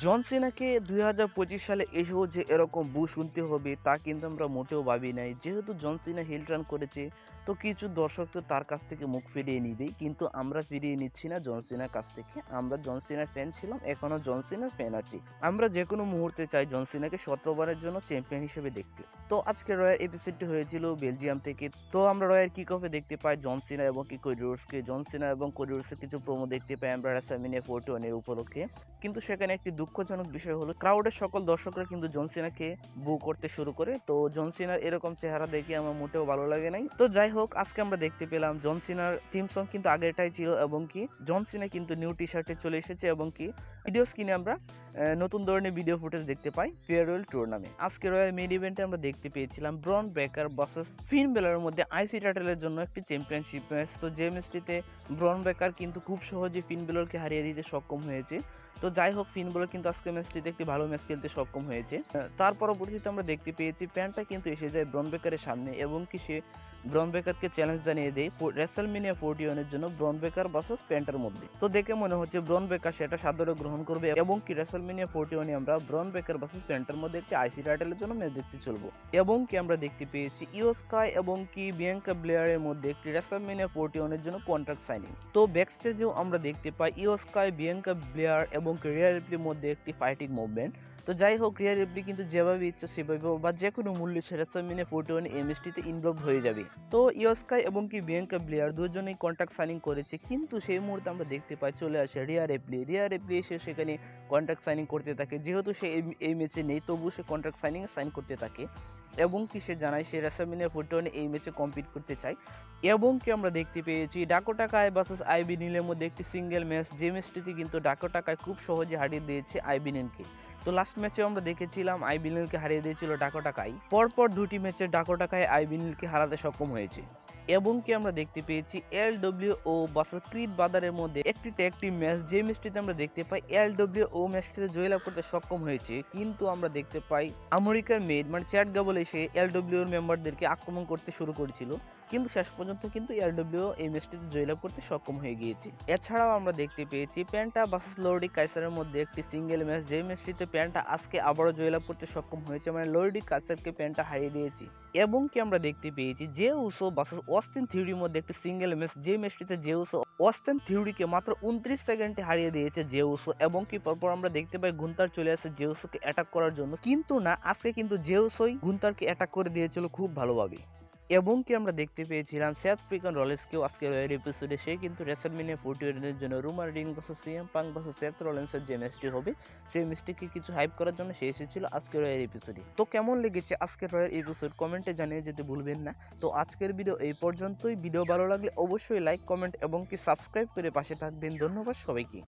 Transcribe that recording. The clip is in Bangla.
জন সিনাকে ২০২৫ সালে এসেও যে এরকম বু শুনতে হবে তা কিন্তু আমরা মোটেও ভাবি নাই। যেহেতু জন সিনা হিল টার্ন করেছে, তো কিছু দর্শক তো তার কাছ থেকে মুখ ফিরিয়ে নিবেই। কিন্তু আমরা ফিরিয়ে নিচ্ছি না জন সিনার কাছ থেকে। আমরা জন সিনার ফ্যান ছিলাম, এখনও জন সিনার ফ্যান আছি। আমরা যেকোনো মুহূর্তে চাই জন সিনাকে ১৭ বারের জন্য চ্যাম্পিয়ন হিসেবে দেখতে। তো আজকে রয়্যাল এপিসোডটি হয়েছিল বেলজিয়াম থেকে। তো আমরা রয়্যাল কিক অফে দেখতে পাই জন সিনা এবং কি কোডি রোডসকে। জন সিনা এবং কোডি রোডসের কিছু প্রোমো দেখতে পাই আমরা রাসেলমেনিয়া 41 এর উপলক্ষে। কিন্তু সেখানে একটি দুঃখজনক বিষয় হলো ক্রাউডের সকল দর্শকরা কিন্তু জন সিনাকে বু করতে শুরু করে। তো জন সিনার এরকম চেহারা দেখে আমার মোটেও ভালো লাগে নাই। তো যাই হোক, আজকে আমরা দেখতে পেলাম জন সিনার থিম সং কিন্তু আগেরটাই ছিল এবং কি জন সিনা কিন্তু নিউ টি শার্টে চলে এসেছে এবং কি ভিডিও স্ক্রিনে আমরা নতুন ধরনের ভিডিও ফুটেজ দেখতে পাই ফেয়ারওয়েল ট্যুর নামে। আজকে রয়্যাল মেইন ইভেন্টে আমরা দেখতে পেয়েছিলাম ব্রন ব্রেকার ভার্সেস ফিন বেলারের মধ্যে আইসি টাইটেলের জন্য একটি চ্যাম্পিয়নশিপ ম্যাচ। তো যে ম্যাচটিতে ব্রন ব্রেকার কিন্তু খুব সহজে ফিন বেলারকে হারিয়ে দিতে সক্ষম হয়েছে। তো যাই হোক, ফিন বেলার কিন্তু আজকে ম্যাচটিতে একটি ভালো ম্যাচ খেলতে সক্ষম হয়েছে। তার পরবর্তীতে আমরা দেখতে পেয়েছি প্যান্টটা কিন্তু এসে যায় ব্রন ব্রেকারের সামনে এবং কি সে ব্রন ব্রেকারকে চ্যালেঞ্জ জানিয়ে দেয় রেসলমেনিয়া 41 এর জন্য ব্রন ব্রেকার ভার্সেস প্যান্টের মধ্যে। তো দেখে মনে হচ্ছে ব্রন ব্রেকার সেটা সাদরে গ্রহণ করবে এবং কি রেসলমেনিয়া 41 আমরা ব্রন ব্রেকার ভার্সেস প্যান্টের মধ্যে একটি আইসি টাইটেলের জন্য ম্যাচ দেখতে চলবো। এবং কি আমরা দেখতে পেয়েছি ইও স্কাই এবং কি বিয়াঙ্কা ব্লেয়ারের মধ্যে একটি রেসলমেনিয়া 41 এর জন্য কন্ট্রাক্ট সাইনিং। তো ব্যাকস্টেজেও আমরা দেখতে পাই ইও স্কাই, বিয়াঙ্কা ব্লেয়ার এবং রিয়া রিপ্লির মধ্যে একটি ফাইটিং মুভমেন্ট। তো যাই হোক, রিয়া রিপ্লি কিন্তু যেভাবে ইচ্ছা সেভাবে বা যে কোনো মূল্যে রেসলমেনিয়া 41 এমএসটিতে ইনভলভ হয়ে যাবে। তো ইও স্কাই এবং কি বিয়াঙ্কা ব্লেয়ার দুজনেই কন্ট্রাক্ট সাইনিং করেছে, কিন্তু সেই মুহূর্তে আমরা দেখতে পাই চলে আসে রিয়া রিপ্লি এসে সেখানে কন্ট্রাক্ট সাইনিং করতে থাকে। যেহেতু সে এই ম্যাচে নেই, তবু সে কন্ট্রাক্ট সাইন করতে থাকে এবং কি সে জানায় সে রেসলমেনিয়া 41 এই ম্যাচে কম্পিট করতে চায়। এবং কি আমরা দেখতে পেয়েছি ডাকোটা কাই ভার্সেস আইবি নীলের মধ্যে একটি সিঙ্গেল ম্যাচ, যে ম্যাচটিতে কিন্তু ডাকোটা কাই খুব সহজে হারিয়ে দিয়েছে আইবি নীলকে। তো লাস্ট ম্যাচে আমরা দেখেছিলাম আইবি নীলকে হারিয়ে দিয়েছিল ডাকোটা কাই। পরপর দুটি ম্যাচে ডাকোটা কাই আইবি নীলকে হারাতে সক্ষম হয়েছে। এবং কি আমরা দেখতে পেয়েছি এলডব্লিউও ভার্সেস ক্রিস বাদারের মধ্যে একটি ট্যাগ টিম ম্যাচ, যে ম্যাচটিতে আমরা দেখতে পাই এলডব্লিউও ম্যাচটিতে জয়লাভ করতে সক্ষম হয়েছে। কিন্তু আমরা দেখতে পাই আমেরিকার মেড মানে চ্যাট গাবল এসে এলডব্লিউ এর মেম্বারদেরকে আক্রমণ করতে শুরু করেছিল, কিন্তু শেষ পর্যন্ত কিন্তু এলডব্লিউও এই ম্যাচটিতে জয়লাভ করতে সক্ষম হয়ে গিয়েছে। এছাড়াও আমরা দেখতে পেয়েছি প্যান্টা ভার্সেস লর্ডি কাইসারের মধ্যে একটি সিঙ্গেল ম্যাচ, যে ম্যাচটিতে প্যান্টা আজকে আবারও জয়লাভ করতে সক্ষম হয়েছে, মানে লর্ডি কাইসারকে প্যান্টা হারিয়ে দিয়েছে। এবং কি আমরা দেখতে পেয়েছি জে উসো ভার্সেস অস্টিন থিওরির মধ্যে একটি সিঙ্গেল ম্যাচ, যে ম্যাচটিতে জে উসো অস্টিন থিওরিকে মাত্র 29 সেকেন্ডে হারিয়ে দিয়েছে জে উসো। এবং কি পরপর আমরা দেখতে পাই গুন্তার চলে আসে জে উসোকে অ্যাটাক করার জন্য, কিন্তু না, আজকে কিন্তু জে উসোই গুন্তারকে অ্যাটাক করে দিয়েছিল খুব ভালোভাবে। এবং কি আমরা দেখতে পেয়েছিলাম সেথ ফ্রিকন রলেন্সকেও আজকে রয়্যাল এপিসোডে সে কিন্তু রেসলমেনিয়া 41 এর জন্য Roman Reigns versus CM Punk versus Seth রলেন্সের যে ম্যাচটি হবে সেই ম্যাচটিকে কিছু হাইপ করার জন্য সে এসেছিল আজকে রয়্যাল এপিসোডে। তো কেমন লেগেছে আজকের রয়্যাল এপিসোড কমেন্টে জানিয়ে যেতে ভুলবেন না। তো আজকের ভিডিও এই পর্যন্তই। ভিডিও ভালো লাগলে অবশ্যই লাইক, কমেন্ট এবং কি সাবস্ক্রাইব করে পাশে থাকবেন। ধন্যবাদ সবাইকে।